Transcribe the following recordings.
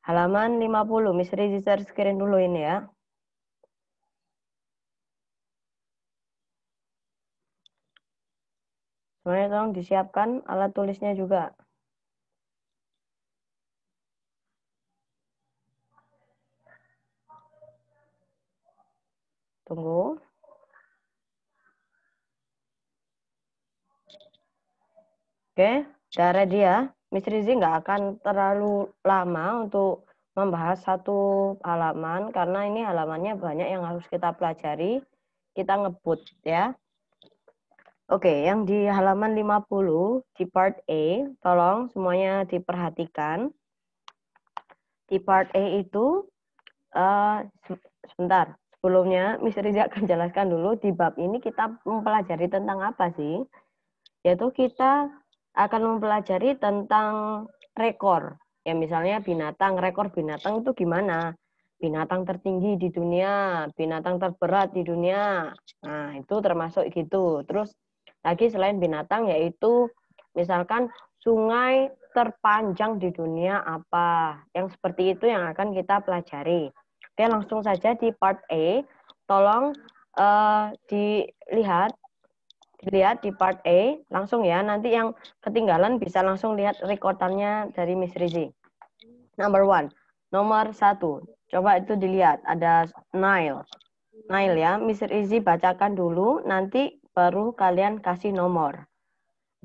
Halaman 50. Miss Rizi share screen dulu ini ya. Semuanya tolong disiapkan alat tulisnya juga. Tunggu. Oke, udah ready ya. Miss Rizi nggak akan terlalu lama untuk membahas satu halaman karena ini halamannya banyak yang harus kita pelajari. Kita ngebut ya. Oke, yang di halaman 50 di part A, tolong semuanya diperhatikan. Di part A itu sebentar. Sebelumnya Miss Rizi akan jelaskan dulu di bab ini kita mempelajari tentang apa sih? Yaitu kita akan mempelajari tentang rekor. Ya misalnya binatang, rekor binatang itu gimana? Binatang tertinggi di dunia, binatang terberat di dunia. Nah, itu termasuk gitu. Terus lagi selain binatang yaitu misalkan sungai terpanjang di dunia apa. Yang seperti itu yang akan kita pelajari. Oke, langsung saja di part A. Tolong dilihat di part A langsung ya. Nanti yang ketinggalan bisa langsung lihat rekordannya dari Miss Rizi. Number 1. Nomor 1. Coba itu dilihat. Ada Nile. Nile ya. Miss Rizi bacakan dulu. Nanti baru kalian kasih nomor.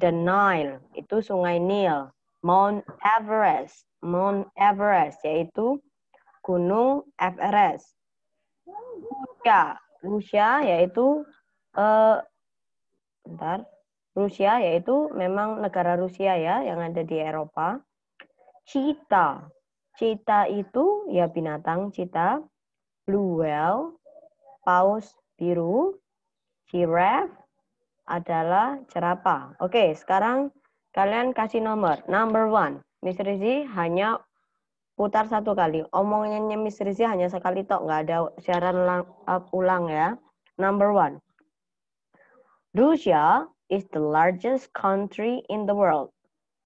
The Nile. Itu sungai Nil. Mount Everest. Mount Everest. Yaitu Gunung Everest. Rusia yaitu Rusia yaitu memang negara Rusia ya yang ada di Eropa. Cheetah. Cheetah itu ya binatang cheetah. Blue whale, paus biru. Giraffe adalah jerapah. Oke, sekarang kalian kasih nomor. Number 1. Miss Rizi hanya putar satu kali. Omongannya Miss Rizi hanya sekali tok, nggak ada siaran ulang ya. Number 1. Russia is the largest country in the world.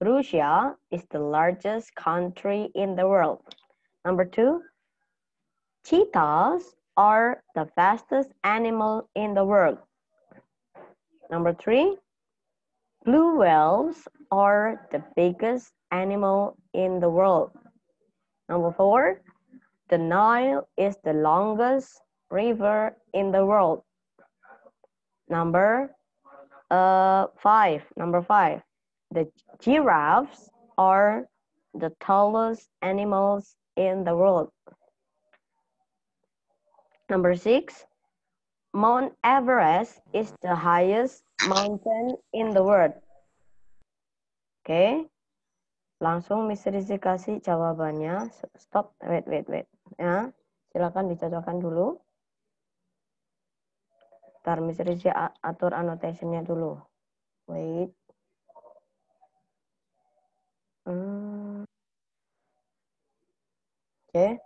Russia is the largest country in the world. Number 2, cheetahs are the fastest animal in the world. Number 3, blue whales are the biggest animal in the world. Number 4, the Nile is the longest river in the world. Number 5, the giraffes are the tallest animals in the world. Number 6, Mount Everest is the highest mountain in the world. Oke, langsung Miss Rizi kasih jawabannya. Stop, wait. Ya, silakan dicocokkan dulu. Ntar Miss Rizi atur annotation-nya dulu. Wait. Oke,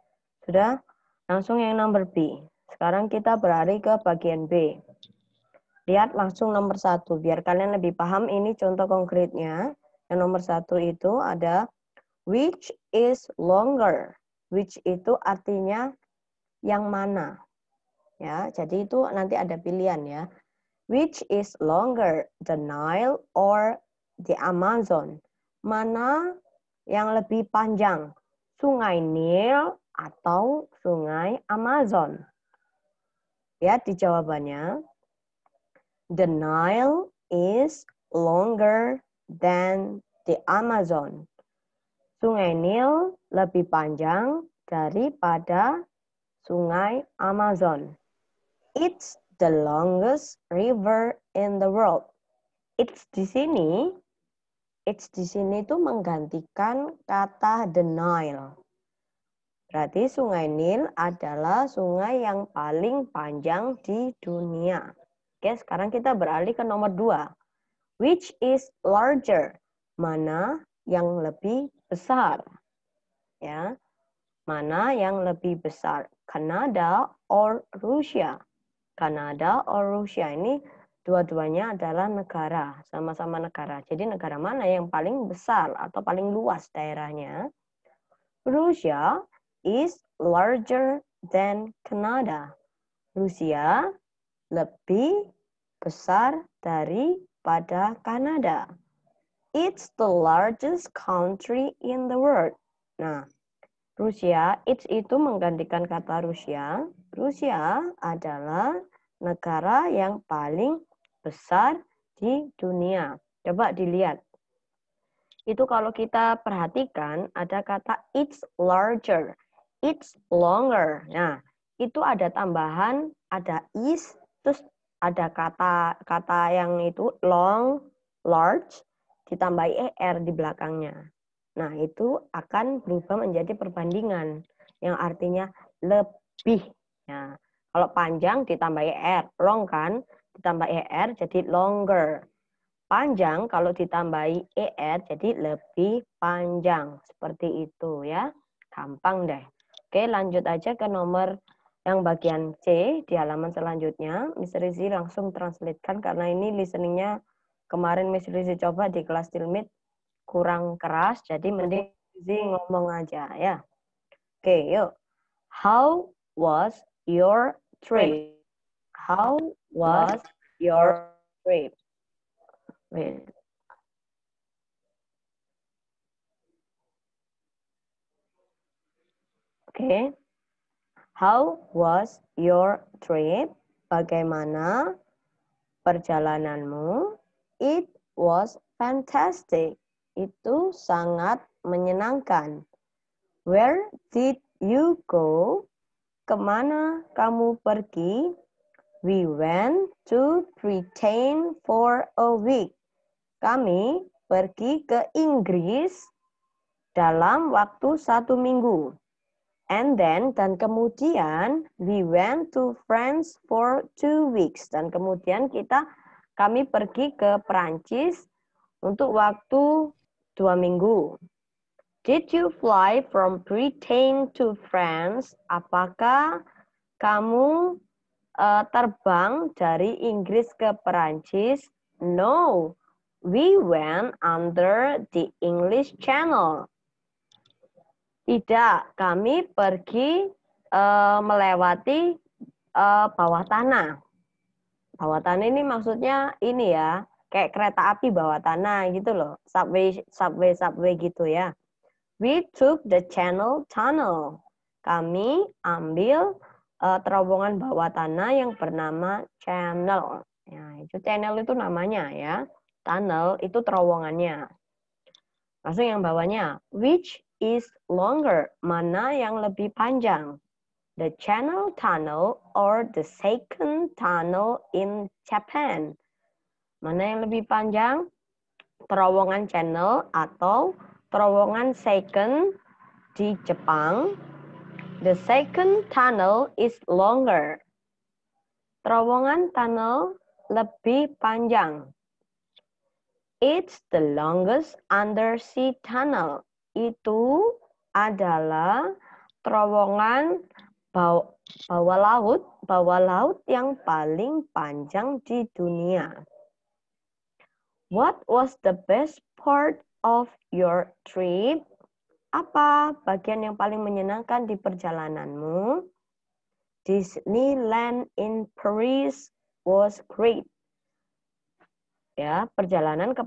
sudah. Langsung yang nomor B. Sekarang kita beralih ke bagian B. Lihat langsung nomor 1. Biar kalian lebih paham ini contoh konkretnya. Yang nomor 1 itu ada which is longer. Which itu artinya yang mana. Ya, jadi itu nanti ada pilihan ya. Which is longer, the Nile or the Amazon? Mana yang lebih panjang? Sungai Nil atau sungai Amazon? Ya, di jawabannya. The Nile is longer than the Amazon. Sungai Nil lebih panjang daripada sungai Amazon. It's the longest river in the world. It's di sini itu menggantikan kata the Nile. Berarti sungai Nil adalah sungai yang paling panjang di dunia. Oke, sekarang kita beralih ke nomor 2. Which is larger? Mana yang lebih besar? Ya. Mana yang lebih besar? Kanada or Rusia? Kanada or Rusia ini dua-duanya adalah negara, sama-sama negara. Jadi negara mana yang paling besar atau paling luas daerahnya? Russia is larger than Canada. Rusia lebih besar daripada Kanada. It's the largest country in the world. Nah, Rusia, it's itu menggantikan kata Rusia. Rusia adalah negara yang paling besar di dunia. Coba dilihat. Itu kalau kita perhatikan ada kata it's larger, it's longer. Nah, itu ada tambahan, ada is, terus ada kata yang itu long, large, ditambahi er di belakangnya. Nah, itu akan berubah menjadi perbandingan yang artinya lebih. Nah, kalau panjang ditambahi er, long kan, ditambahi er jadi longer. Panjang kalau ditambahi er jadi lebih panjang. Seperti itu ya. Gampang deh. Oke, lanjut aja ke nomor yang bagian C di halaman selanjutnya. Miss Rizzy langsung translatekan karena ini listeningnya kemarin Miss Rizzy coba di kelas Tilmit kurang keras. Jadi mending Rizzy ngomong aja ya. Oke, yuk. How was your trip? How was your trip? Wait. Oke. How was your trip? Bagaimana perjalananmu? It was fantastic. Itu sangat menyenangkan. Where did you go? Kemana kamu pergi? We went to Britain for a week. Kami pergi ke Inggris dalam waktu 1 minggu. And then, dan kemudian, we went to France for 2 weeks. Dan kemudian kami pergi ke Perancis untuk waktu 2 minggu. Did you fly from Britain to France? Apakah kamu terbang dari Inggris ke Perancis? No, we went under the English Channel. Tidak, kami pergi melewati bawah tanah. Bawah tanah ini maksudnya ini ya, kayak kereta api bawah tanah gitu loh. Subway gitu ya. We took the Channel Tunnel. Kami ambil terowongan bawah tanah yang bernama Channel. Ya, itu Channel itu namanya ya. Tunnel itu terowongannya. Langsung yang bawahnya, which is longer? Mana yang lebih panjang? The Channel Tunnel or the Seikan Tunnel in Japan? Mana yang lebih panjang? Terowongan Channel atau terowongan Seikan di Jepang? The Seikan Tunnel is longer. Terowongan tunnel lebih panjang. It's the longest undersea tunnel. Itu adalah terowongan bawah laut yang paling panjang di dunia. What was the best part of your trip? Apa bagian yang paling menyenangkan di perjalananmu? Disneyland in Paris was great. Ya, perjalanan ke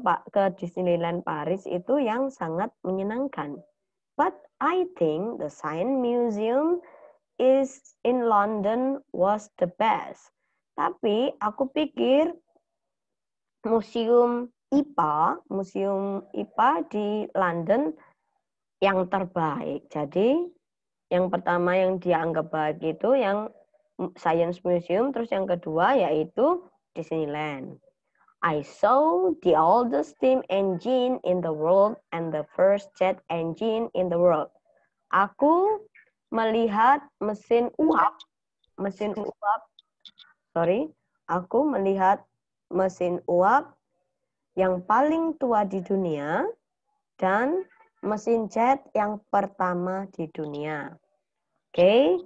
Disneyland Paris itu yang sangat menyenangkan. But I think the Science Museum is in London was the best. Tapi aku pikir museum IPA di London yang terbaik. Jadi yang pertama yang dianggap baik itu yang Science Museum, terus yang kedua yaitu Disneyland. I saw the oldest steam engine in the world and the first jet engine in the world. Aku melihat Aku melihat mesin uap yang paling tua di dunia dan mesin jet yang pertama di dunia. Oke.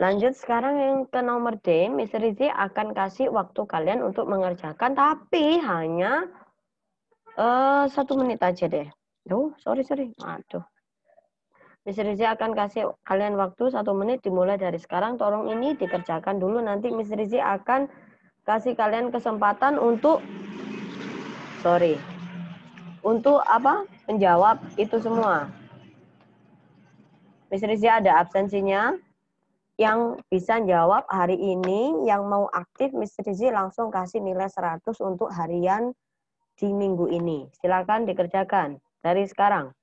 Lanjut sekarang yang ke nomor D, Miss Rizzy akan kasih waktu kalian untuk mengerjakan, tapi hanya 1 menit aja deh. Sorry. Aduh. Miss Rizie akan kasih kalian waktu 1 menit dimulai dari sekarang. Tolong ini dikerjakan dulu. Nanti Miss Rizie akan kasih kalian kesempatan untuk menjawab itu semua. Miss Rizie ada absensinya. Yang bisa jawab hari ini, yang mau aktif, Miss Rizie langsung kasih nilai 100 untuk harian di minggu ini. Silakan dikerjakan dari sekarang.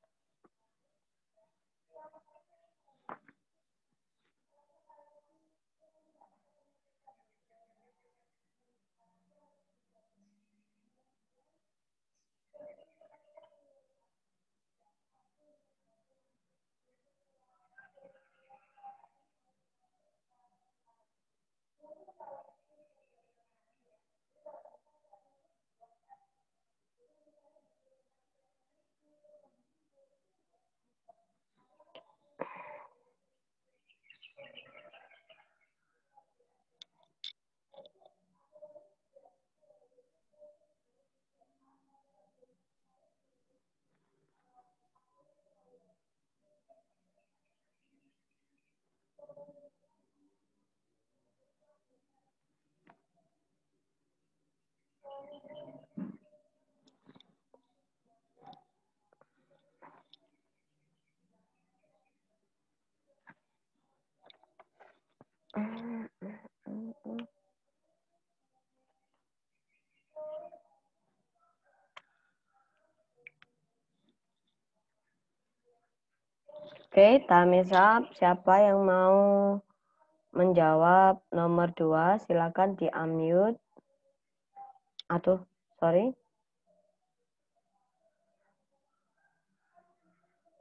Oke, time is up. Siapa yang mau menjawab nomor 2, silakan di-unmute. Aduh, sorry.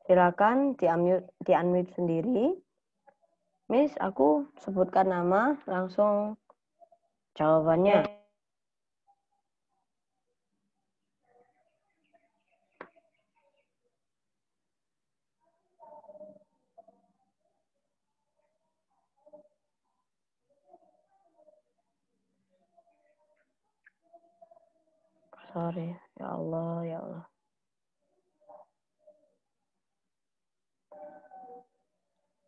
Silakan di-unmute sendiri. Miss, aku sebutkan nama, langsung jawabannya. Sorry, ya Allah, ya Allah.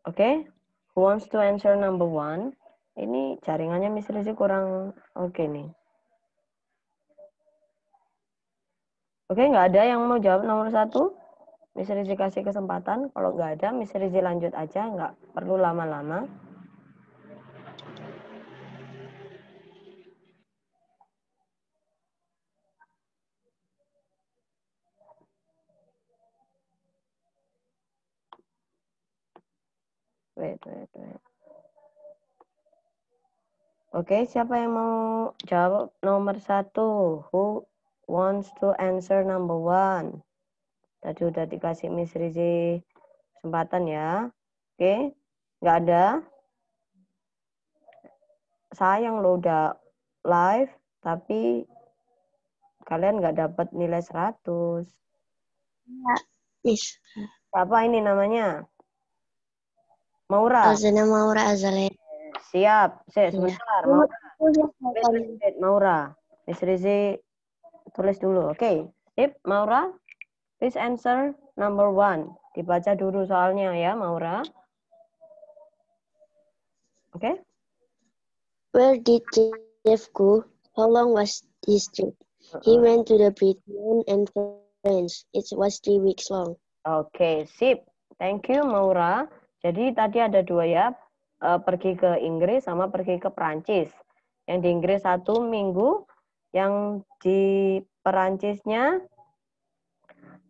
Oke, who wants to answer number 1? Ini jaringannya Miss Rizie kurang oke nih. Oke, nggak ada yang mau jawab nomor 1? Miss Rizie kasih kesempatan. Kalau nggak ada, Miss Rizie lanjut aja, nggak perlu lama-lama. Wait. Oke, siapa yang mau jawab nomor 1? Who wants to answer number 1? Tadi udah dikasih Miss Rizie kesempatan ya. Oke, nggak ada. Sayang lo udah live, tapi kalian nggak dapat nilai 100. Ya, Miss. Siapa ini namanya? Maura. Azana Maura Azalea. Siap. Ya. Sebentar. Maura. Wait, Maura. Miss Rizie tulis dulu. Oke. Sip, Maura. Please answer number 1. Dibaca dulu soalnya ya, Maura. Oke. Where did Jeff go? How long was his trip? He went to the Britain and France. It was 3 weeks long. Oke, sip. Thank you, Maura. Jadi tadi ada 2 ya, pergi ke Inggris sama pergi ke Perancis. Yang di Inggris 1 minggu, yang di Perancisnya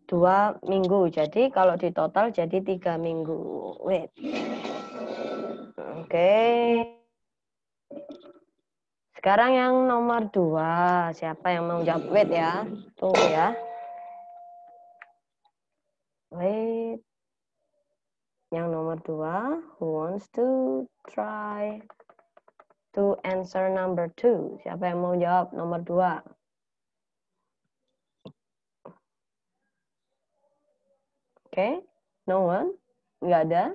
2 minggu. Jadi kalau di total jadi 3 minggu. Wait. Oke. Sekarang yang nomor 2. Siapa yang mau jawab? Wait ya. Tunggu ya. Wait. Yang nomor 2. Who wants to try to answer number 2? Siapa yang mau jawab nomor 2? Oke. No one? Nggak ada?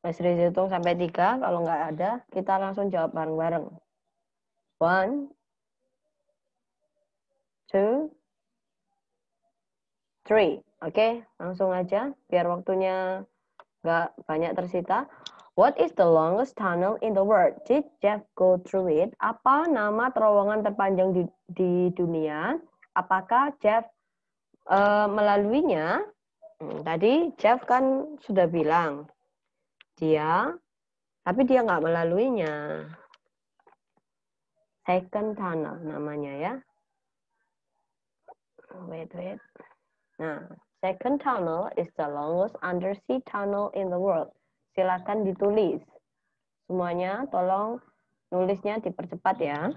Mas Rizie hitung sampai 3. Kalau nggak ada, kita langsung jawab bareng-bareng. 1, 2, 3. Oke, langsung aja biar waktunya nggak banyak tersita. What is the longest tunnel in the world? Did Jeff go through it? Apa nama terowongan terpanjang di dunia? Apakah Jeff melaluinya? Tadi Jeff kan sudah bilang tapi dia nggak melaluinya. Second tunnel namanya ya. Wait. Nah, second tunnel is the longest undersea tunnel in the world. Silakan ditulis. Semuanya tolong nulisnya dipercepat ya.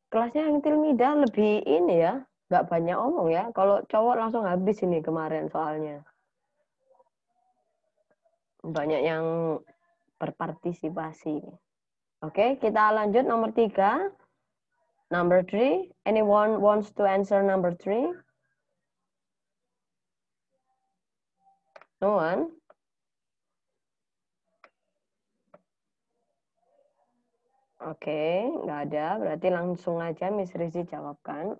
Kelasnya yang Tilmida lebih ini ya, nggak banyak omong ya. Kalau cowok langsung habis ini kemarin soalnya. Banyak yang berpartisipasi. Oke, kita lanjut nomor 3. Number 3. Anyone wants to answer number 3? No one? Oke, nggak ada. Berarti langsung aja Miss Rizzy jawabkan.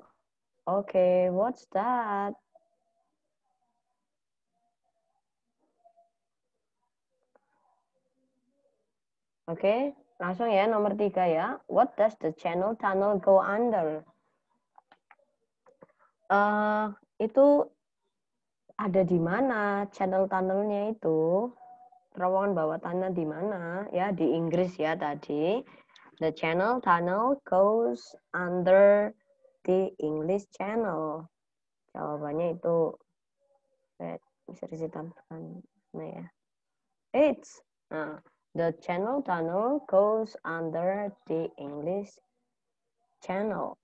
Oke, what's that? Oke, langsung ya nomor 3 ya. What does the channel tunnel go under? Itu ada di mana channel tunnelnya itu? Terowongan bawah tanah di mana? Ya, di Inggris ya tadi. The channel tunnel goes under the English Channel. Jawabannya itu bisa ditampilkan. Nah ya. It's the channel tunnel goes under the English Channel.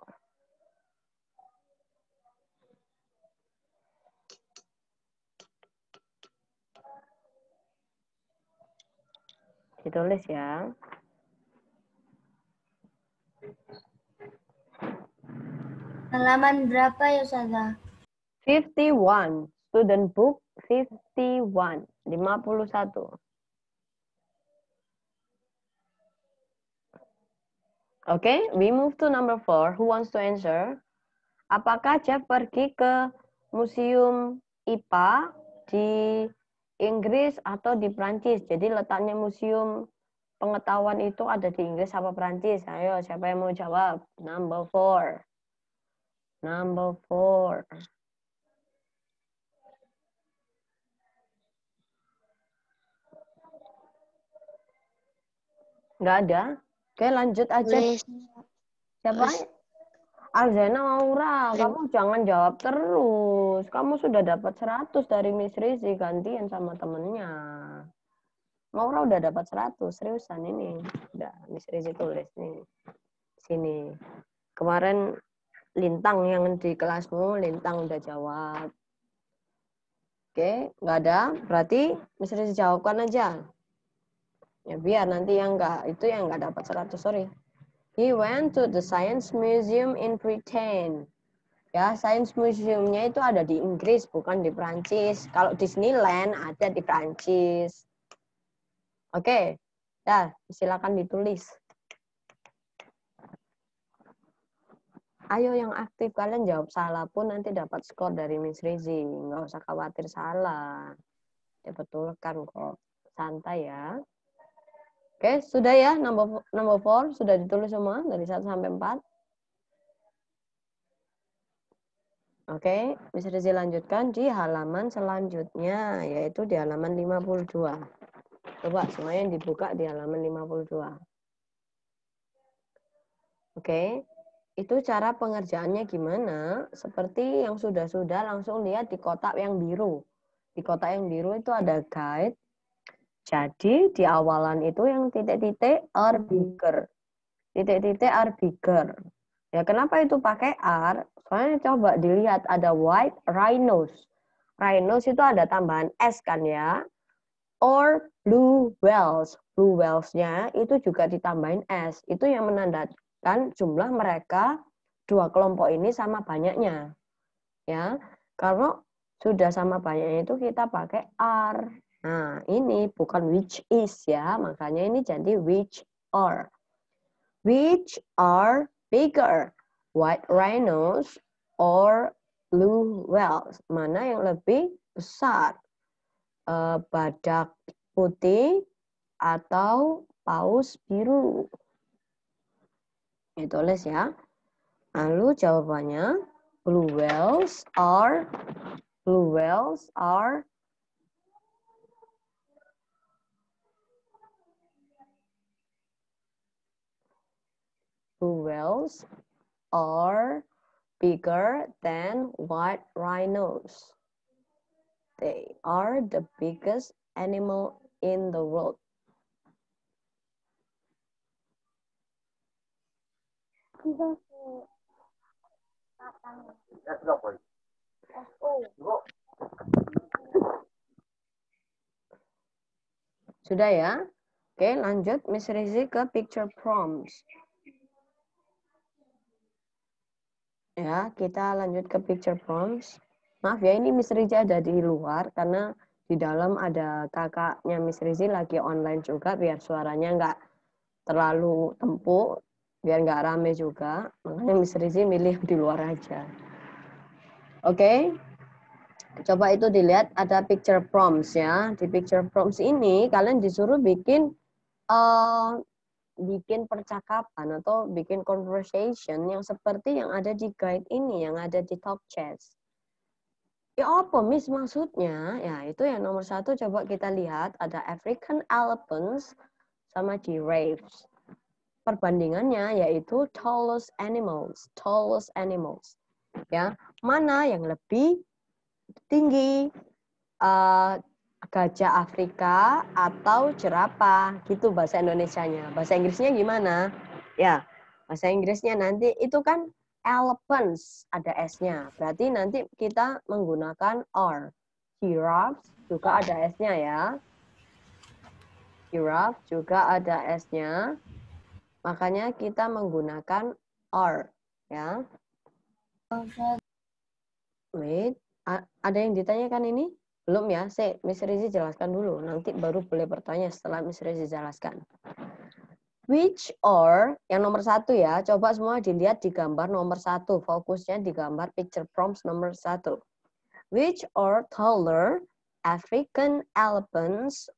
Ditulis ya. Halaman berapa ya, Ustazah? 51. Student book 51. 51. Oke, we move to number 4. Who wants to answer? Apakah Jeff pergi ke museum IPA di Inggris atau di Prancis? Jadi letaknya museum pengetahuan itu ada di Inggris apa Prancis? Ayo, siapa yang mau jawab? Number 4. Number 4. Nggak ada? Oke, lanjut aja. Siapa? Arzena Aura, kamu jangan jawab terus. Kamu sudah dapat 100 dari Miss Rizzy, gantian sama temennya. Maura udah dapat 100, seriusan ini. Udah, Miss Rizzy tulis nih. Sini. Kemarin Lintang yang di kelasmu, Lintang udah jawab. Oke, nggak ada. Berarti Miss Rizzy jawabkan aja. Ya biar nanti yang nggak dapat 100, sorry. He went to the Science Museum in Britain. Ya, Science Museum-nya itu ada di Inggris, bukan di Prancis. Kalau Disneyland ada di Prancis. Oke, dah, silakan ditulis. Ayo yang aktif, kalian jawab salah pun nanti dapat skor dari Miss Rizzy. Nggak usah khawatir salah. Dibetulkan kok. Santai ya. Oke, sudah ya, number 4 sudah ditulis semua dari 1 sampai 4. Oke, Miss Rizzy lanjutkan di halaman selanjutnya, yaitu di halaman 52. Coba semuanya dibuka di halaman 52. Oke, itu cara pengerjaannya gimana? Seperti yang sudah-sudah, langsung lihat di kotak yang biru. Di kotak yang biru itu ada guide. Jadi di awalan itu yang titik-titik are bigger. Titik-titik are bigger. Ya kenapa itu pakai are? Soalnya coba dilihat ada white rhinos. Rhinos itu ada tambahan S kan ya. Or blue whales. Blue whales-nya itu juga ditambahin S. Itu yang menandakan jumlah mereka dua kelompok ini sama banyaknya. Ya. Kalau sudah sama banyaknya itu kita pakai are. Nah, ini bukan which is ya, makanya ini jadi which are. Which are bigger, white rhinos or blue whales? Mana yang lebih besar? Badak putih atau paus biru? Ditulis ya. Lalu jawabannya blue whales are blue whales are bigger than white rhinos. They are the biggest animal in the world. Sudah ya? Oke, lanjut Miss Rizie ke picture prompts. Ya, kita lanjut ke picture prompts. Maaf ya, ini Miss Rizie ada di luar karena di dalam ada kakaknya Miss Rizie lagi online juga biar suaranya nggak terlalu empuk, biar nggak rame juga. Makanya Miss Rizie milih di luar aja. Oke, coba itu dilihat ada picture prompts ya. Di picture prompts ini kalian disuruh bikin percakapan atau bikin conversation yang seperti yang ada di guide ini, yang ada di Talk Chats. Ya apa Miss maksudnya? Ya itu yang nomor 1 coba kita lihat ada African elephants sama giraffes. Perbandingannya yaitu tallest animals. Ya, mana yang lebih tinggi? Gajah Afrika atau jerapah gitu bahasa Indonesianya. Bahasa Inggrisnya gimana? Ya, bahasa Inggrisnya nanti itu kan elephants ada S-nya. Berarti nanti kita menggunakan are. Giraffes juga ada S-nya ya. Giraffe juga ada S-nya. Makanya kita menggunakan are ya. Wait, ada yang ditanyakan ini? Belum ya? Miss Rizie jelaskan dulu. Nanti baru boleh bertanya setelah Miss Rizie jelaskan. Which are, yang nomor 1 ya. Coba semua dilihat di gambar nomor 1. Fokusnya di gambar picture prompts nomor 1. Which are taller, African elephants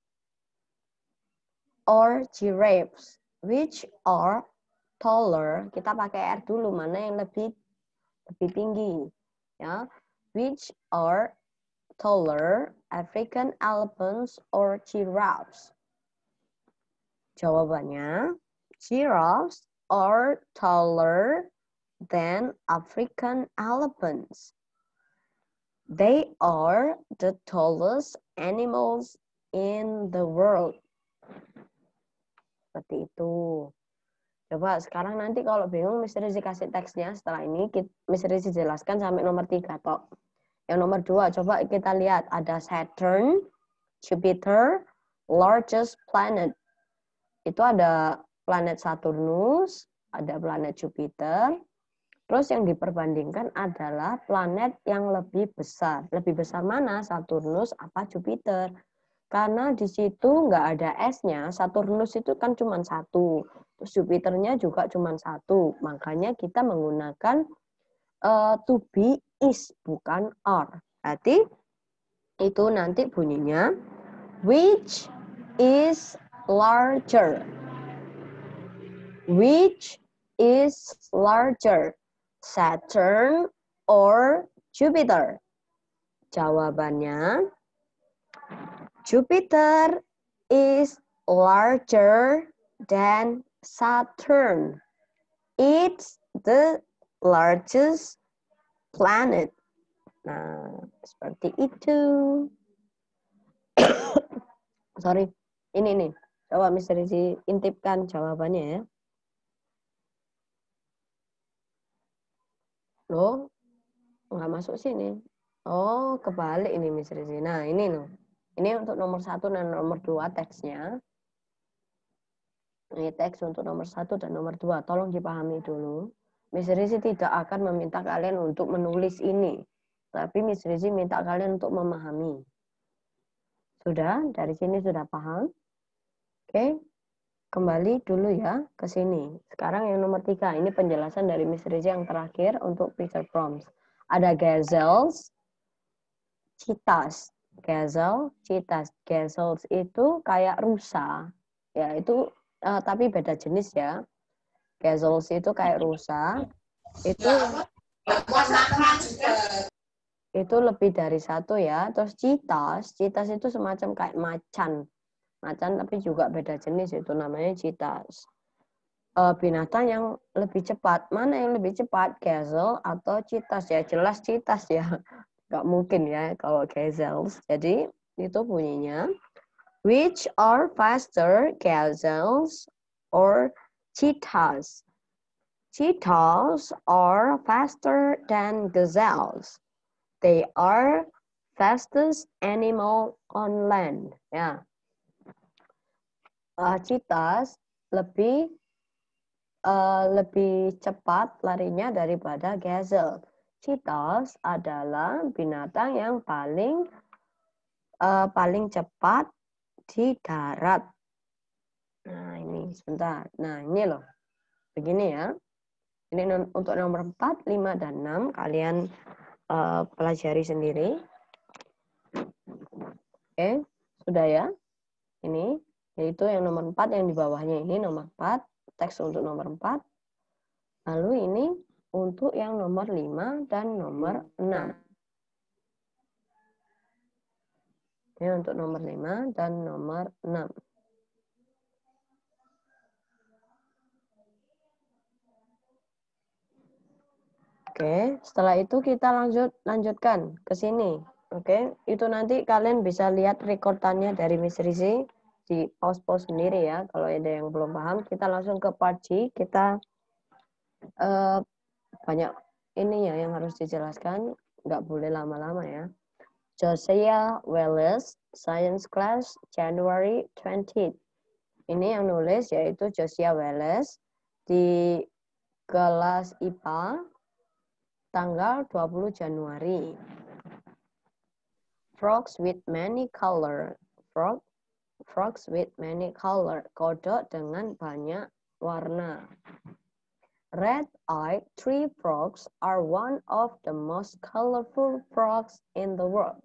or giraffes? Which are taller? Kita pakai R dulu. Mana yang lebih tinggi? Ya. Which are taller, African elephants or giraffes? Jawabannya, giraffes are taller than African elephants. They are the tallest animals in the world. Seperti itu. Coba sekarang nanti kalau bingung, Miss Rizie kasih teksnya. Setelah ini, Miss Rizie jelaskan sampai nomor 3 tok. Yang nomor 2, coba kita lihat. Ada Saturn, Jupiter, largest planet. Itu ada planet Saturnus, ada planet Jupiter. Terus yang diperbandingkan adalah planet yang lebih besar. Lebih besar mana? Saturnus apa Jupiter? Karena di situ nggak ada S-nya. Saturnus itu kan cuma 1. Terus Jupiternya juga cuma 1. Makanya kita menggunakan to be is, bukan are. Berarti itu nanti bunyinya which is larger. Which is larger, Saturn or Jupiter? Jawabannya Jupiter is larger than Saturn. It's the largest planet. Nah, seperti itu. Sorry, ini nih. Coba Miss Rizie intipkan jawabannya ya. Loh, nggak masuk sini. Oh, kebalik ini Miss Rizie. Nah, ini loh. Ini untuk nomor 1 dan nomor 2 teksnya. Ini teks untuk nomor 1 dan nomor 2. Tolong dipahami dulu. Miss Rizie tidak akan meminta kalian untuk menulis ini. Tapi Miss Rizi minta kalian untuk memahami. Sudah? Dari sini sudah paham? Oke. Kembali dulu ya ke sini. Sekarang yang nomor 3. Ini penjelasan dari Miss Rizi yang terakhir untuk picture prompts. Ada gazelles, cheetahs. Gazelle, cheetahs. Gazelles itu kayak rusa. Ya, itu tapi beda jenis ya. Gazelles itu kayak rusa. Itu lebih dari satu ya. Terus cheetahs itu semacam kayak macan. Macan tapi juga beda jenis, itu namanya cheetahs. Binatang yang lebih cepat. Mana yang lebih cepat? Gazelle atau cheetahs? Ya jelas cheetahs ya. Nggak mungkin ya kalau gazelles. Jadi itu bunyinya. Which are faster, gazelles or cheetahs? Cheetahs are faster than gazelles. They are fastest animal on land. Ya. Cheetahs lebih cepat larinya daripada gazelle. Cheetahs adalah binatang yang paling cepat di darat. Nah, ini sebentar. Nah, ini loh. Begini ya. Ini untuk nomor 4, 5, dan 6 kalian pelajari sendiri. Oke, sudah ya. Ini yaitu yang nomor 4 yang di bawahnya ini nomor 4, teks untuk nomor 4. Lalu ini untuk yang nomor 5 dan nomor 6. Ini untuk nomor 5 dan nomor 6. Oke, setelah itu kita lanjutkan ke sini. Oke, itu nanti kalian bisa lihat rekordannya dari Miss Rizi di pause sendiri ya. Kalau ada yang belum paham, kita langsung ke part G. Kita banyak ini ya yang harus dijelaskan, nggak boleh lama-lama ya. Josiah Wallace, Science Class, January 20. Ini yang nulis yaitu Josiah Wallace di kelas IPA tanggal 20 Januari. Frogs with many color. Frogs with many color. Kodok dengan banyak warna. Red-eyed tree frogs are one of the most colorful frogs in the world.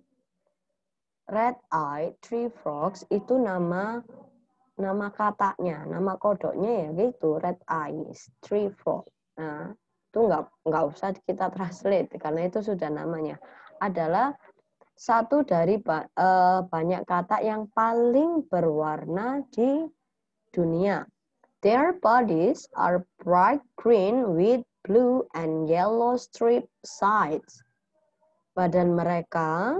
Red-eyed tree frogs itu nama katanya, nama kodoknya ya gitu, red eyes tree frog. Nah, itu nggak usah kita translate karena itu sudah namanya. Adalah satu dari banyak kata yang paling berwarna di dunia. Their bodies are bright green with blue and yellow strip sides. Badan mereka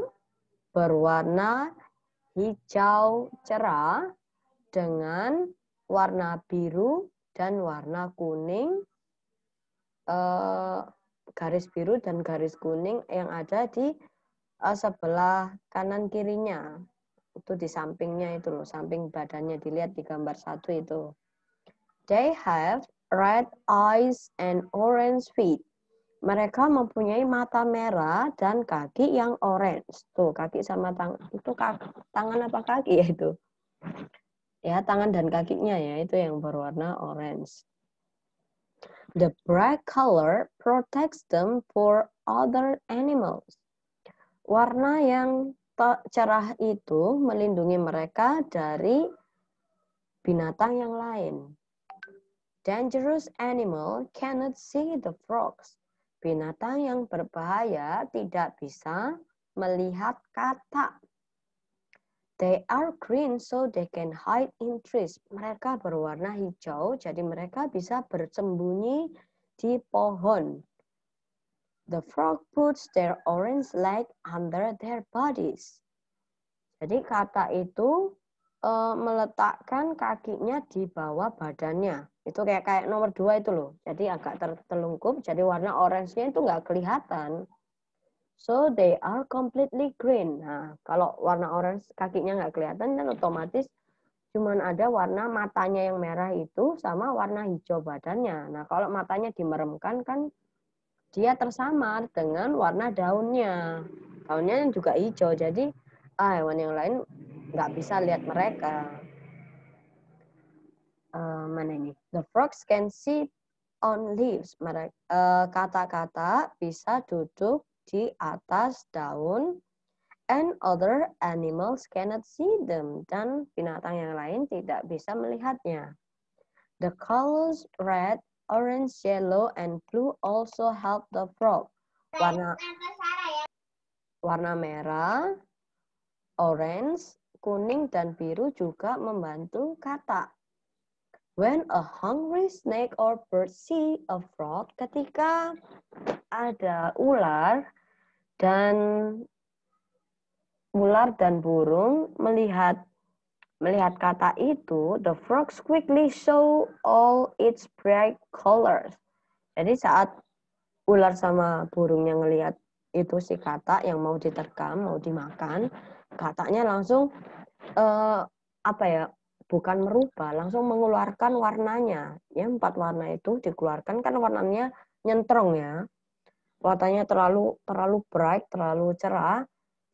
berwarna hijau cerah dengan warna biru dan warna kuning, garis biru dan garis kuning yang ada di sebelah kanan kirinya. Itu di sampingnya itu loh, samping badannya dilihat di gambar 1 itu. They have red eyes and orange feet. Mereka mempunyai mata merah dan kaki yang orange. Tuh, kaki sama tangan. Itu tangan apa kaki ya itu? Ya, tangan dan kakinya ya, itu yang berwarna orange. The bright color protects them for other animals. Warna yang cerah itu melindungi mereka dari binatang yang lain. Dangerous animal cannot see the frogs. Binatang yang berbahaya tidak bisa melihat katak. They are green so they can hide in trees. Mereka berwarna hijau, jadi mereka bisa bersembunyi di pohon. The frog puts their orange leg under their bodies. Jadi katak itu meletakkan kakinya di bawah badannya. Itu kayak nomor 2 itu loh. Jadi agak tertelungkup, jadi warna orange-nya itu nggak kelihatan. So they are completely green. Nah, kalau warna orange kakinya nggak kelihatan, dan otomatis cuman ada warna matanya yang merah itu sama warna hijau badannya. Nah, kalau matanya dimeremkan kan dia tersamar dengan warna daunnya. Daunnya juga hijau, jadi hewan yang lain nggak bisa lihat mereka. Mana ini? The frogs can sit on leaves. Kata-kata bisa duduk di atas daun. And other animals cannot see them. Dan binatang yang lain tidak bisa melihatnya. The colors red, orange, yellow, and blue also help the frog. Warna merah, orange, kuning, dan biru juga membantu kata. When a hungry snake or bird see a frog, ketika ada ular dan burung melihat kata itu, the frogs quickly show all its bright colors. Jadi saat ular sama burungnya ngelihat itu si kata yang mau diterkam, mau dimakan, katanya langsung bukan merubah, langsung mengeluarkan warnanya. Ya, 4 warna itu dikeluarkan kan warnanya nyentrong ya. Warnanya terlalu bright, terlalu cerah.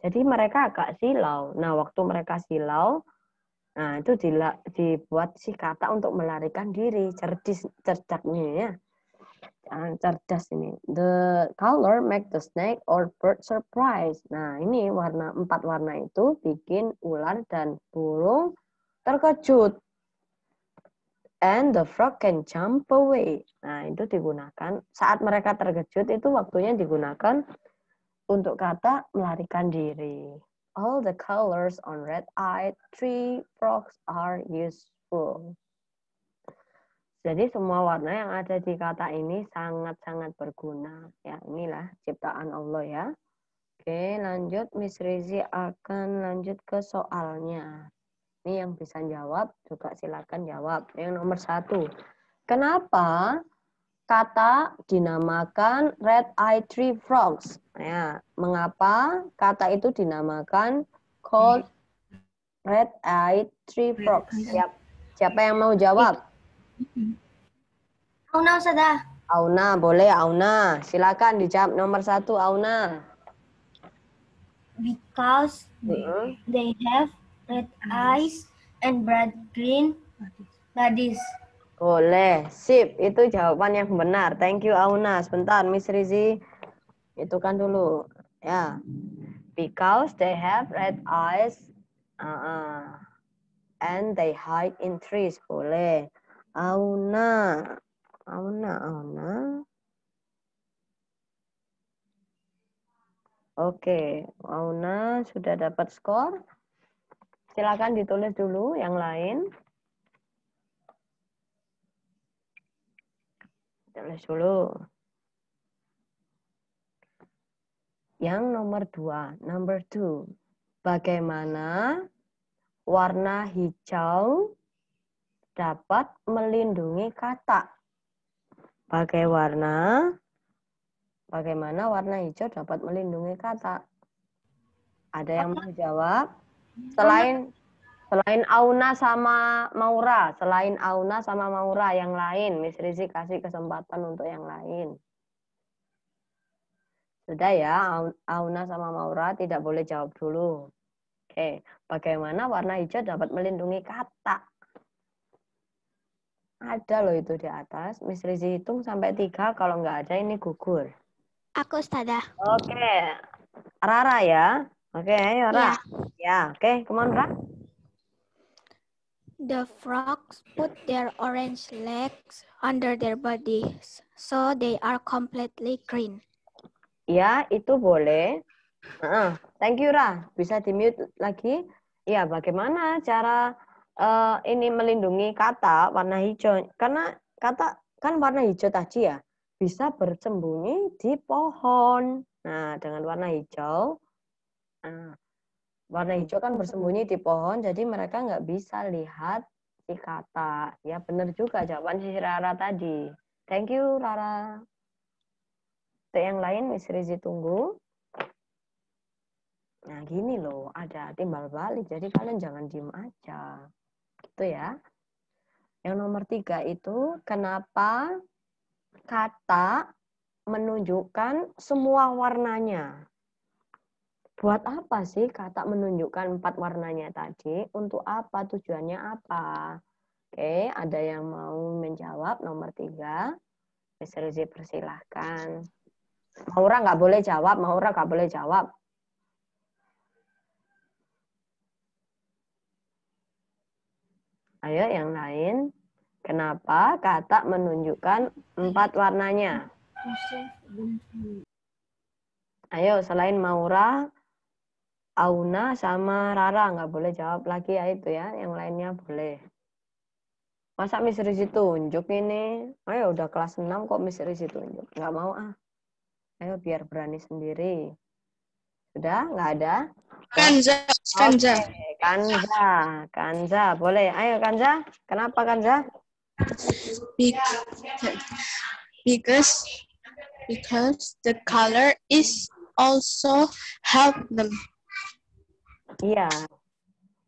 Jadi mereka agak silau. Nah, waktu mereka silau, nah itu dibuat si kata untuk melarikan diri, cerdaknya ya. Cerdas ini. The color make the snake or bird surprise. Nah, ini 4 warna itu bikin ular dan burung terkejut. And the frog can jump away. Nah, itu digunakan saat mereka terkejut, itu waktunya digunakan untuk kata melarikan diri. All the colors on red-eyed tree frogs are useful. Jadi semua warna yang ada di kata ini sangat-sangat berguna. Ya, inilah ciptaan Allah ya. Oke, lanjut. Miss Rizi akan lanjut ke soalnya. Ini yang bisa jawab juga silakan jawab. Yang nomor 1. Kenapa kata dinamakan red-eyed tree frogs? Ya, mengapa kata itu dinamakan called red-eyed tree frogs? Siapa yang mau jawab? Auna, Ustazah. Auna, boleh Auna. Silakan dijawab nomor 1, Auna. Because they have red eyes and bright green bodies. Boleh, sip. Itu jawaban yang benar. Thank you, Auna. Sebentar, Miss Rizi. Itu kan dulu. Ya. Because they have red eyes and they hide in trees. Boleh. Auna. Oke, Auna sudah dapat skor. Silakan ditulis dulu yang lain. Tulis dulu. Yang nomor 2, number 2. Bagaimana warna hijau dapat melindungi kata? Bagaimana warna hijau dapat melindungi kata? Ada yang mau jawab? Selain Auna sama Maura, yang lain, Miss Rizi kasih kesempatan untuk yang lain. Sudah ya, Auna sama Maura tidak boleh jawab dulu. Oke, bagaimana warna hijau dapat melindungi kata? Ada loh itu di atas. Miss Rizi hitung sampai 3, kalau nggak ada ini gugur. Aku, Ustazah. Oke, Rara ya. Oke, ayo Rara. Ya, oke, come on Rara. The frogs put their orange legs under their bodies, so they are completely green. Ya, itu boleh. Thank you, Ra. Bisa di-mute lagi? Ya, bagaimana cara ini melindungi kata warna hijau? Karena kata kan warna hijau tadi ya, bisa bersembunyi di pohon. Nah, dengan warna hijau, kan bersembunyi di pohon, jadi mereka nggak bisa lihat si kata. Ya, benar juga jawaban si Rara tadi. Thank you, Rara. Untuk yang lain, Miss Rizi tunggu. Nah, gini loh, ada timbal balik. Jadi kalian jangan diem aja. Gitu ya. Yang nomor 3 itu, kenapa kata menunjukkan semua warnanya. Buat apa sih kata menunjukkan 4 warnanya tadi? Untuk apa? Tujuannya apa? Oke, ada yang mau menjawab nomor 3? Miss Rizi persilahkan. Maura nggak boleh jawab, Maura nggak boleh jawab. Ayo yang lain. Kenapa kata menunjukkan 4 warnanya? Ayo selain Maura, Auna sama Rara nggak boleh jawab lagi ya itu ya. Yang lainnya boleh. Masa Miss Rizi tunjuk ini? Ayo udah kelas 6 kok Miss Rizi tunjuk. Nggak mau ah. Ayo biar berani sendiri. Sudah? Nggak ada? Kanza. Oke, Kanza. Boleh. Ayo Kanza. Kenapa Kanza? Because the color is also help them. Iya.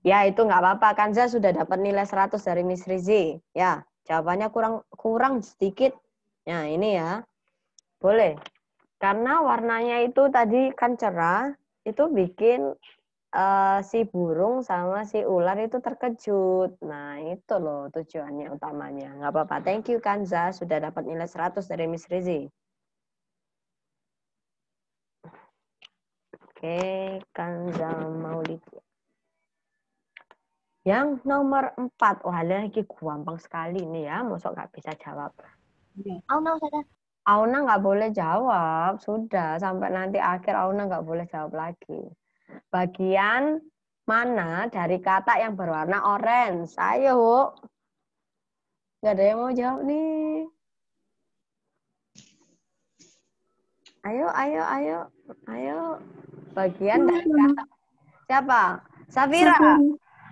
Ya, itu nggak apa-apa. Kanza sudah dapat nilai 100 dari Miss Rizi. Ya, jawabannya kurang sedikit. Ya, ini ya. Boleh. Karena warnanya itu tadi kan cerah, itu bikin si burung sama si ular itu terkejut. Nah, itu loh tujuannya utamanya. Nggak apa-apa. Thank you, Kanza. Sudah dapat nilai 100 dari Miss Rizi. Oke, Kanza Maulidi. Yang nomor 4. Wah, lagi gampang sekali nih ya. Masuk nggak bisa jawab. Auna nggak boleh jawab. Sudah, sampai nanti akhir Auna nggak boleh jawab lagi. Bagian mana dari kata yang berwarna orange? Ayo. Nggak ada yang mau jawab nih. Ayo. Bagian dari kata. Siapa? Safira.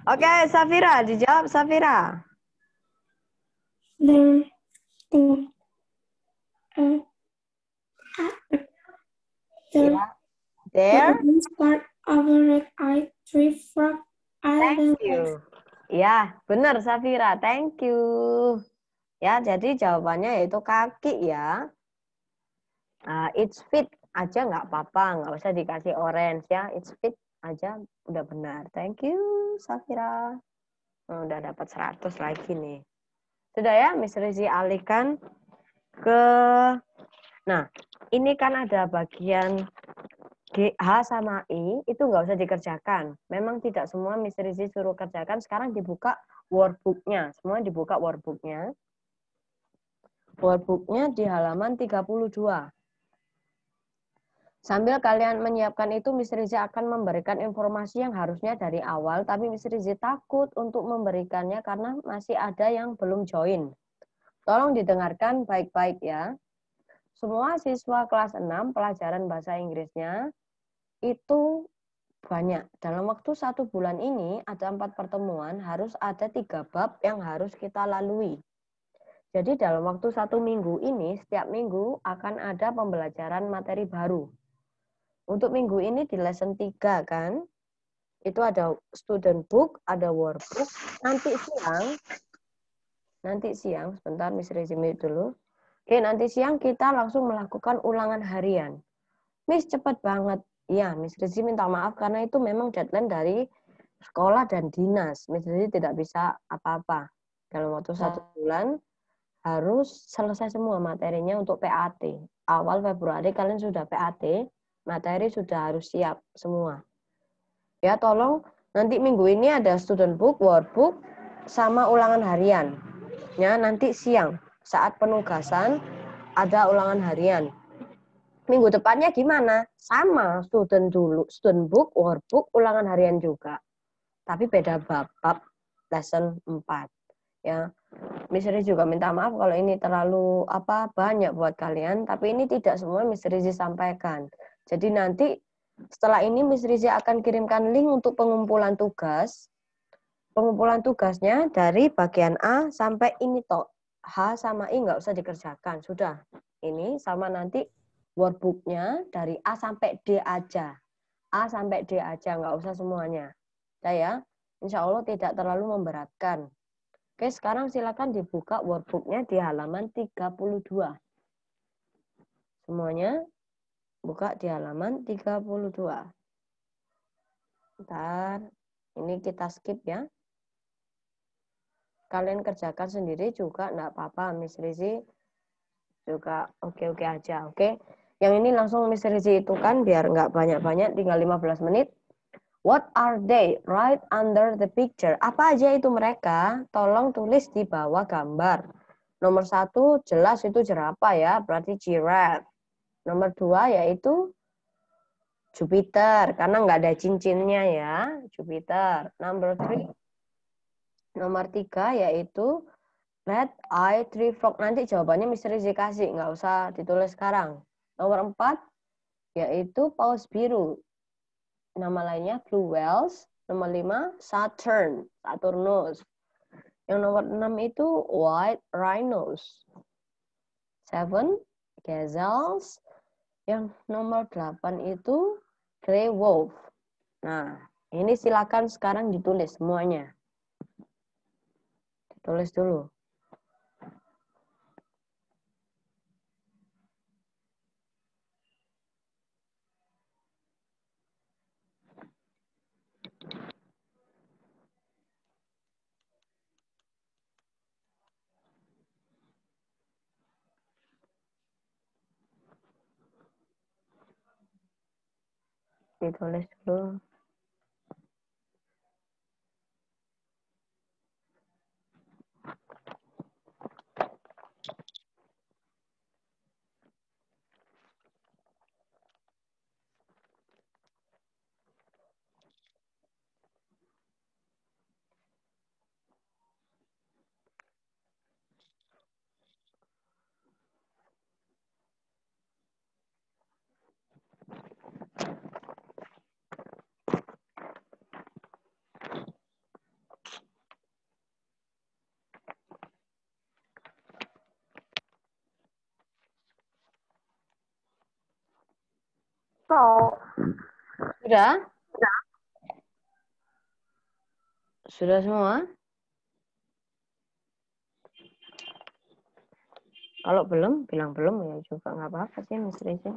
Oke, Safira. Dijawab Safira. There. Part of a red-eyed tree frog. Thank you. Ya, benar Safira. Thank you. Ya, jadi jawabannya yaitu kaki ya. It's fit aja nggak apa-apa, nggak usah dikasih orange ya. It's fit aja udah benar. Thank you, Safira. Udah dapat 100 lagi nih. Sudah ya, Miss Rizi alihkan ke... Nah, ini kan ada bagian H sama I, itu nggak usah dikerjakan. Memang tidak semua Miss Rizi suruh kerjakan. Sekarang dibuka workbook-nya. Semua dibuka workbook-nya. Workbook-nya di halaman 32. Sambil kalian menyiapkan itu, Miss Rizi akan memberikan informasi yang harusnya dari awal, tapi Miss Rizi takut untuk memberikannya karena masih ada yang belum join. Tolong didengarkan baik-baik ya. Semua siswa kelas 6 pelajaran bahasa Inggrisnya itu banyak. Dalam waktu 1 bulan ini ada 4 pertemuan, harus ada 3 bab yang harus kita lalui. Jadi dalam waktu 1 minggu ini, setiap minggu akan ada pembelajaran materi baru. Untuk minggu ini di lesson 3 kan, itu ada student book, ada workbook. Nanti siang, sebentar Miss Resume dulu. Oke, nanti siang kita langsung melakukan ulangan harian. Miss cepat banget. Ya, Miss Resume minta maaf karena itu memang deadline dari sekolah dan dinas. Miss Resume tidak bisa apa-apa. Dalam waktu 1 bulan harus selesai semua materinya untuk PAT. Awal Februari kalian sudah PAT. Materi sudah harus siap semua. Ya, tolong nanti minggu ini ada student book, workbook, sama ulangan harian. Ya, nanti siang saat penugasan ada ulangan harian. Minggu depannya gimana? Sama, student book, workbook, ulangan harian juga. Tapi beda bab lesson 4. Ya. Miss Rizi juga minta maaf kalau ini terlalu banyak buat kalian, tapi ini tidak semua Miss Rizi sampaikan. Jadi nanti setelah ini Miss Rizi akan kirimkan link untuk pengumpulan tugas. Pengumpulan tugasnya dari bagian A sampai ini toh. H sama I nggak usah dikerjakan. Sudah. Ini sama nanti workbook-nya dari A sampai D aja. A sampai D aja, nggak usah semuanya. Ya, insya Allah tidak terlalu memberatkan. Oke, sekarang silakan dibuka workbook-nya di halaman 32. Semuanya buka di halaman 32. Bentar, ini kita skip ya. Kalian kerjakan sendiri juga enggak apa-apa, Miss Rizi juga oke-oke aja, oke? Yang ini langsung Miss Rizi itu kan biar nggak banyak-banyak, tinggal 15 menit. What are they? Right under the picture. Apa aja itu mereka? Tolong tulis di bawah gambar. Nomor 1 jelas itu jerapah ya, berarti giraffe. Nomor 2 yaitu Jupiter, karena nggak ada cincinnya ya, Jupiter. Nomor 3 yaitu red eye tree frog. Nanti jawabannya Miss Rizi kasih, nggak usah ditulis sekarang. Nomor 4 yaitu paus biru. Nama lainnya blue whales. Nomor 5 Saturn, Saturnus. Yang nomor 6 itu white rhinos. 7 gazelles. Yang nomor 8 itu grey wolf. Nah, ini silakan sekarang ditulis semuanya. Tulis dulu. Ditulis dulu. Sudah? Sudah semua? Kalau belum, bilang belum ya juga nggak apa-apa sih Miss Rizi.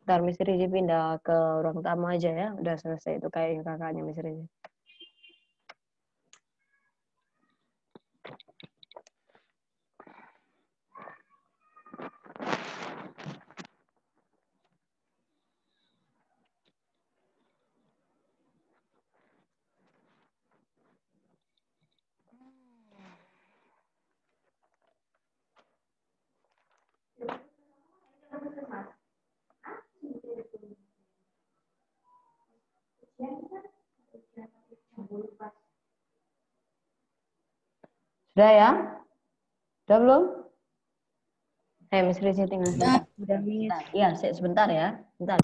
Ntar Miss Rizi pindah ke ruang tamu aja ya. Udah selesai itu kayak kakaknya Miss Rizi. Sudah ya? Sudah belum? Miss Rizi tinggal sebentar. Udah, Miss. Iya, sebentar ya. Bentar.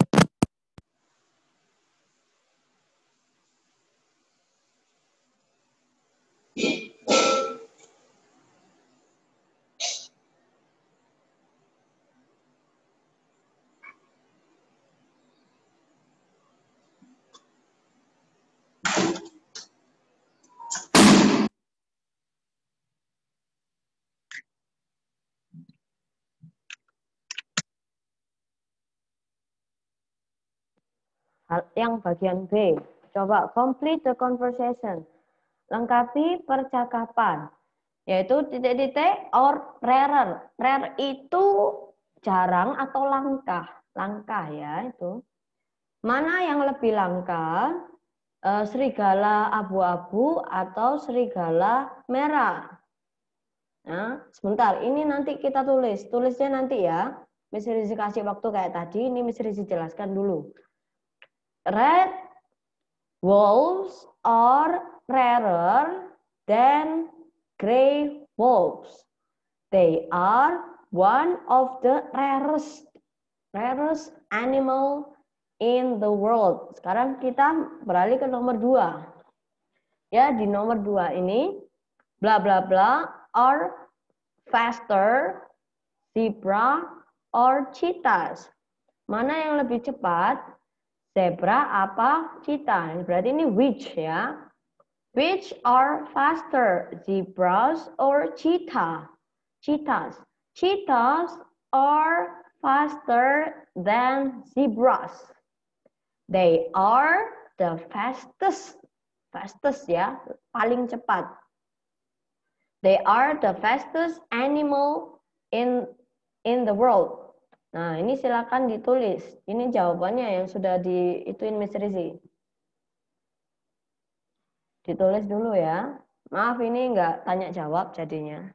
Yang bagian B. Coba complete the conversation. Lengkapi percakapan. Yaitu titik-titik or rarer. Rare itu jarang atau langka. Langka ya itu. Mana yang lebih langka? Serigala abu-abu atau serigala merah? Nah, sebentar. Ini nanti kita tulis. Tulisnya nanti ya. Miss Rizi kasih waktu kayak tadi. Ini Miss Rizi jelaskan dulu. Red wolves are rarer than gray wolves. They are one of the rarest animal in the world. Sekarang kita beralih ke nomor 2. Ya, di nomor 2 ini bla bla bla are faster, zebra or cheetahs. Mana yang lebih cepat? Zebra apa cheetah? Berarti ini which ya. Which are faster, zebras or cheetahs? Cheetahs are faster than zebras. They are the fastest. Fastest ya, paling cepat. They are the fastest animal in the world. Nah, ini silakan ditulis. Ini jawabannya yang sudah diituin Miss Rizzy. Ditulis dulu ya. Maaf ini enggak tanya jawab jadinya.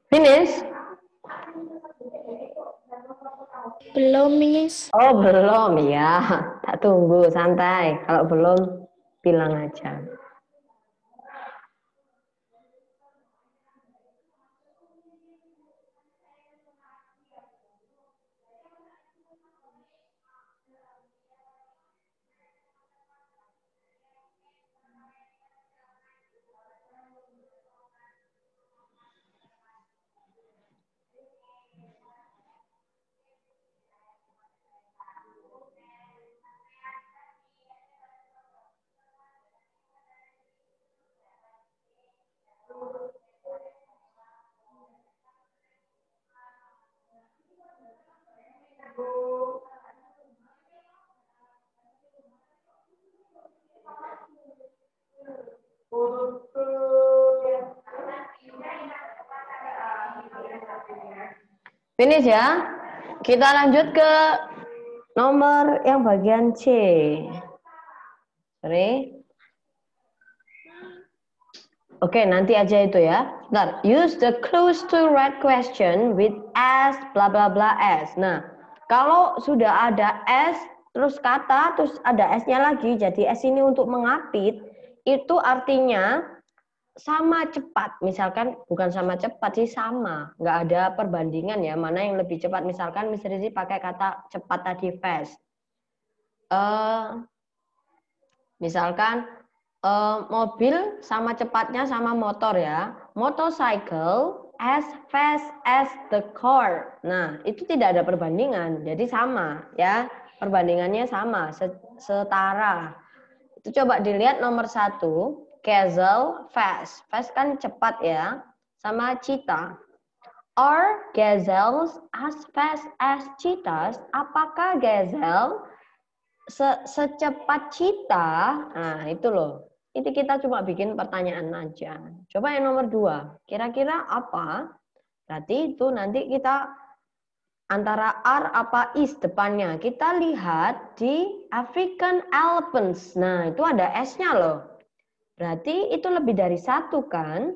Finish? Belum, Miss. Oh, belum ya. Tak tunggu, santai. Kalau belum, bilang aja. Finish ya. Kita lanjut ke nomor yang bagian C. Sorry. Oke, nanti aja itu ya. Bentar. Use the clues to write question with S, bla bla bla S. Nah, kalau sudah ada S, terus kata, terus ada S-nya lagi, jadi S ini untuk mengapit, itu artinya sama cepat. Misalkan bukan sama cepat sih, sama. Nggak ada perbandingan ya, mana yang lebih cepat. Misalkan Miss Rizzy pakai kata cepat tadi, fast. Misalkan mobil sama cepatnya sama motor ya. Motorcycle as fast as the car. Nah, itu tidak ada perbandingan. Jadi sama ya. Perbandingannya sama, setara. Itu coba dilihat nomor 1. Gazelle fast. Fast kan cepat ya. Sama cheetah. Are gazelles as fast as cheetahs? Apakah gazelle secepat cheetah? Nah, itu loh. Itu kita cuma bikin pertanyaan aja. Coba yang nomor 2. Kira-kira apa? Berarti itu nanti kita antara are apa is depannya. Kita lihat di African elephants. Nah, itu ada S-nya loh. Berarti itu lebih dari 1 kan?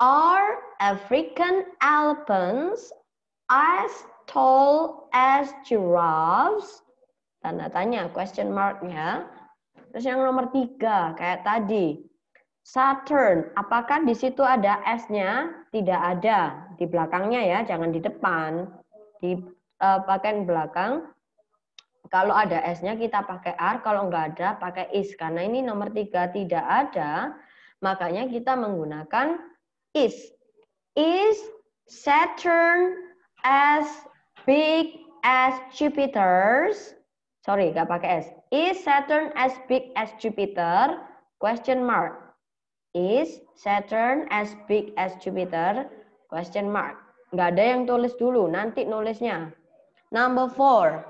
Are African elephants as tall as giraffes? Tanda tanya, question mark-nya. Terus yang nomor 3, kayak tadi. Saturn, apakah di situ ada S-nya? Tidak ada. Di belakangnya ya, jangan di depan. Di bagian belakang. Kalau ada S-nya kita pakai are, kalau nggak ada pakai is. Karena ini nomor 3 tidak ada, makanya kita menggunakan is. Is Saturn as big as Jupiter's? Sorry, nggak pakai S. Is Saturn as big as Jupiter? Question mark. Is Saturn as big as Jupiter? Question mark. Nggak ada yang tulis dulu, nanti nulisnya. Number 4.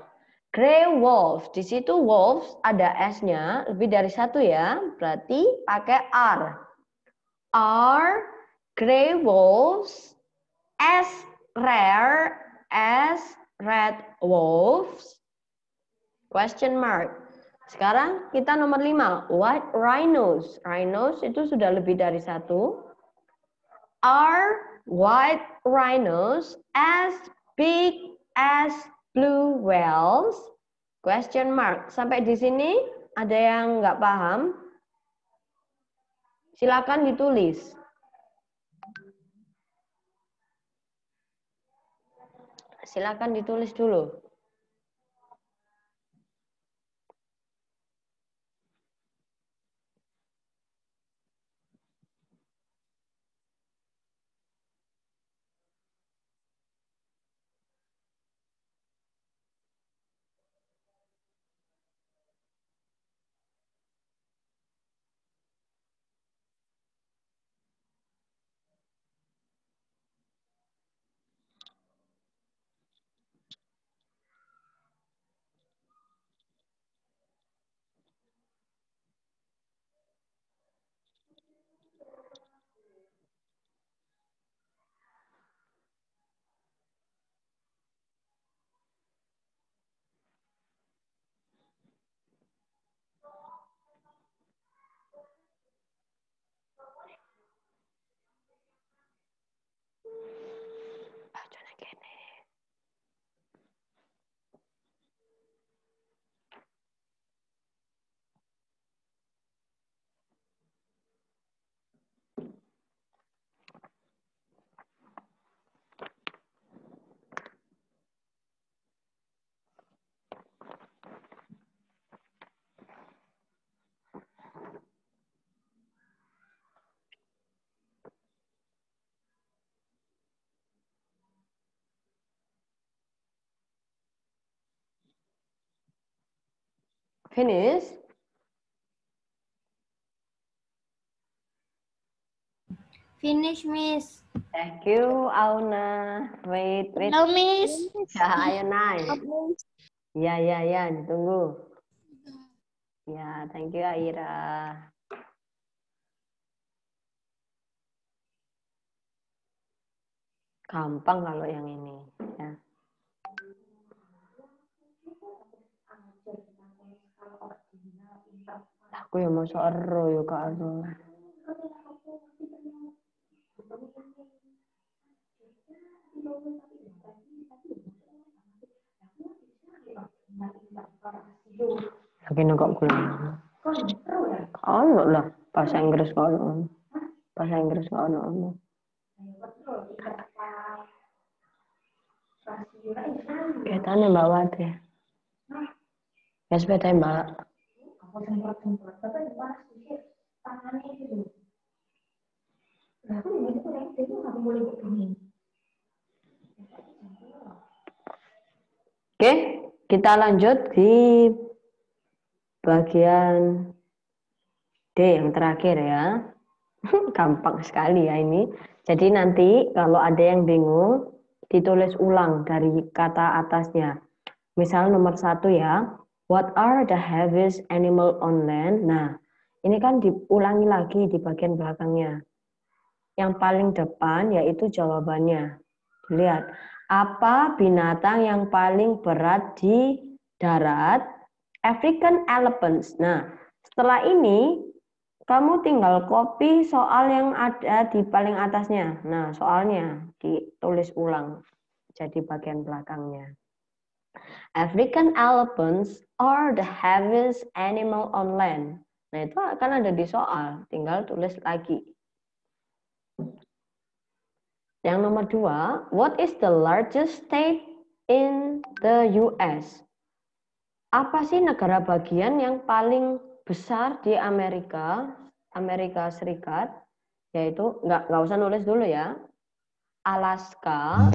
Grey wolf. Di situ wolves ada S-nya, lebih dari 1 ya. Berarti pakai are. Are grey wolves as rare as red wolves? Question mark. Sekarang kita nomor 5. White rhinos. Rhinos itu sudah lebih dari satu. Are white rhinos as big as blue whales? Question mark. Sampai di sini ada yang nggak paham? Silakan ditulis. Silakan ditulis dulu. Finish? Finish, Miss. Thank you, Auna. Wait. Hello, Miss. Ya, ayo naik. Ya, ditunggu. Ya, thank you, Aira. Gampang kalau yang ini. Ya. Aku yang mau ero yo karo. Lagi nengok kuliah. Kalau lah bahasa Inggris kalau bahasa Inggris kalau Ketane Mbak Wati. Ya sepeda Mbak. Oke, kita lanjut di bagian D yang terakhir ya. Gampang sekali ya ini. Jadi nanti kalau ada yang bingung, ditulis ulang dari kata atasnya. Misal nomor 1 ya, what are the heaviest animal on land? Nah, ini kan diulangi lagi di bagian belakangnya. Yang paling depan yaitu jawabannya. Lihat, apa binatang yang paling berat di darat? African elephants. Nah, setelah ini kamu tinggal copy soal yang ada di paling atasnya. Nah, soalnya ditulis ulang jadi bagian belakangnya. African elephants are the heaviest animal on land. Nah, itu akan ada di soal, tinggal tulis lagi. Yang nomor 2, what is the largest state in the US? Apa sih negara bagian yang paling besar di Amerika Serikat? Yaitu, nggak usah nulis dulu ya. Alaska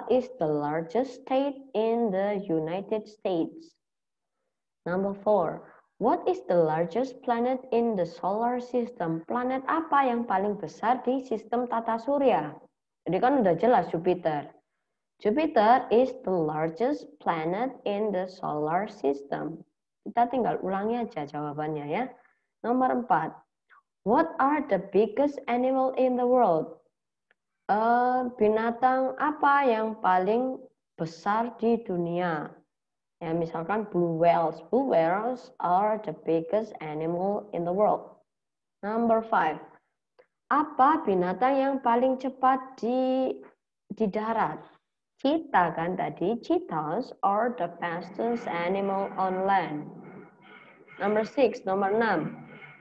is the largest state in the United States. Number 4, what is the largest planet in the solar system? Planet apa yang paling besar di sistem tata surya? Jadi kan udah jelas Jupiter. Jupiter is the largest planet in the solar system. Kita tinggal ulangi aja jawabannya ya. Nomor 4, what are the biggest animal in the world? Binatang apa yang paling besar di dunia? Ya, misalkan blue whales. Blue whales are the biggest animal in the world. Number 5. Apa binatang yang paling cepat di darat? Cheetah kan tadi. Cheetahs are the fastest animal on land. Number 6. Nomor 6.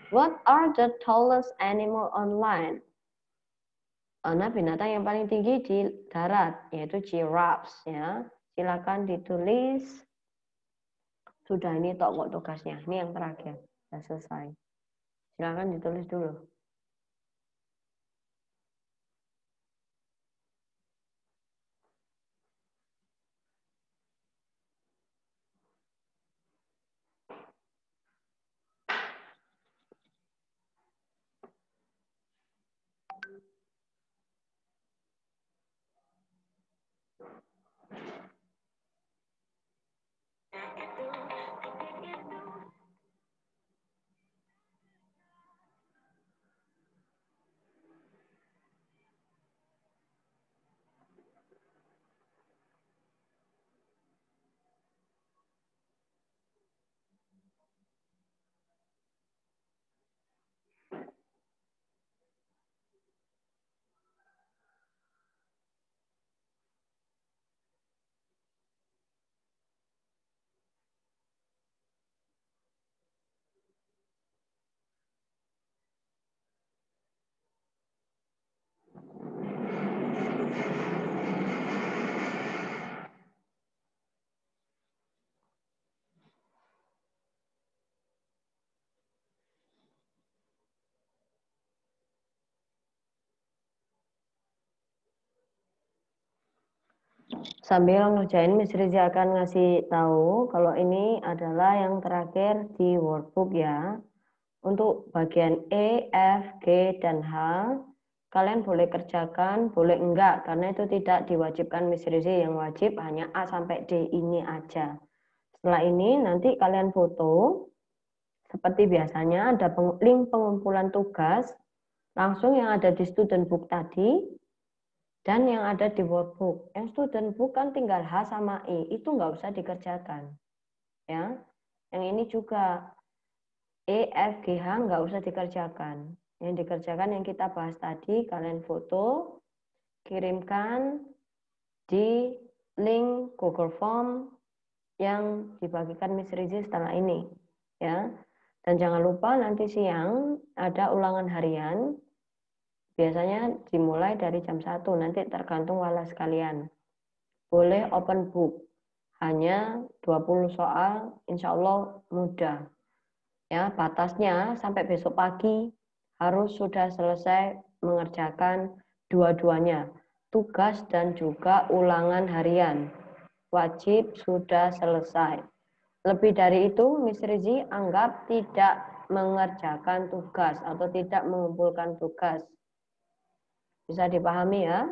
What are the tallest animal on land? Nah, binatang yang paling tinggi di darat yaitu giraffes ya. Silakan ditulis. Sudah, ini kok tugasnya. Ini yang terakhir. Sudah selesai. Silakan ditulis dulu. Sambil ngerjain, Miss Riza akan ngasih tahu kalau ini adalah yang terakhir di workbook ya. Untuk bagian E, F, G, dan H, kalian boleh kerjakan, boleh enggak, karena itu tidak diwajibkan Miss Riza. Yang wajib hanya A sampai D ini aja. Setelah ini nanti kalian foto, seperti biasanya ada link pengumpulan tugas, langsung yang ada di student book tadi, dan yang ada di workbook. Yang student book kan tinggal H sama I, itu nggak usah dikerjakan. Ya, yang ini juga E, F, G, H nggak usah dikerjakan. Yang dikerjakan yang kita bahas tadi, kalian foto, kirimkan di link Google Form yang dibagikan Miss Rizi setelah ini. Ya, dan jangan lupa nanti siang ada ulangan harian. Biasanya dimulai dari jam 1, nanti tergantung walas kalian. Boleh open book, hanya 20 soal, insya Allah mudah. Ya, batasnya sampai besok pagi harus sudah selesai mengerjakan dua-duanya, tugas dan juga ulangan harian. Wajib sudah selesai. Lebih dari itu, Miss Rizi anggap tidak mengerjakan tugas atau tidak mengumpulkan tugas. Bisa dipahami ya?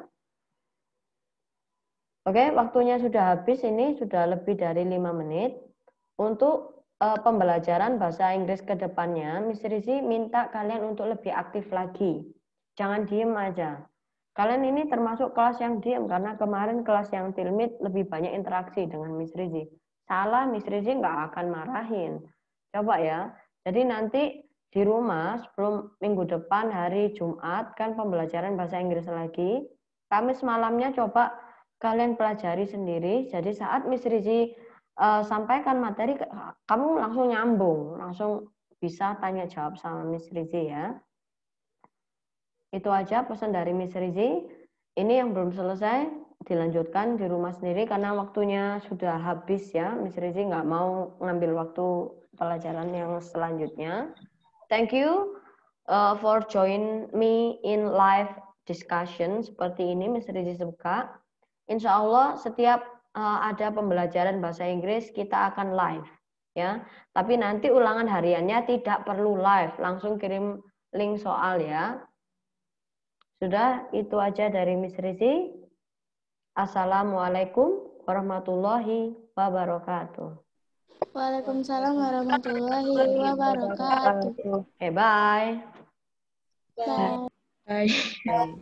Oke, waktunya sudah habis, ini sudah lebih dari 5 menit. Untuk pembelajaran bahasa Inggris ke depannya, Miss Rizi minta kalian untuk lebih aktif lagi. Jangan diem aja. Kalian ini termasuk kelas yang diem, karena kemarin kelas yang tilmid lebih banyak interaksi dengan Miss Rizi. Salah, Miss Rizi nggak akan marahin. Coba ya. Jadi nanti di rumah sebelum minggu depan hari Jumat kan pembelajaran bahasa Inggris lagi. Kamis malamnya coba kalian pelajari sendiri. Jadi saat Miss Rizi sampaikan materi, kamu langsung nyambung, langsung bisa tanya jawab sama Miss Rizi ya. Itu aja pesan dari Miss Rizi. Ini yang belum selesai dilanjutkan di rumah sendiri karena waktunya sudah habis ya. Miss Rizi nggak mau ngambil waktu pelajaran yang selanjutnya. Thank you for join me in live discussion seperti ini, Miss Rizi suka. Insya Allah setiap ada pembelajaran bahasa Inggris kita akan live ya. Tapi nanti ulangan hariannya tidak perlu live, langsung kirim link soal ya. Sudah, itu aja dari Miss Rizi. Assalamualaikum warahmatullahi wabarakatuh. Waalaikumsalam warahmatullahi wabarakatuh. Okay, bye. Bye. Bye. Bye.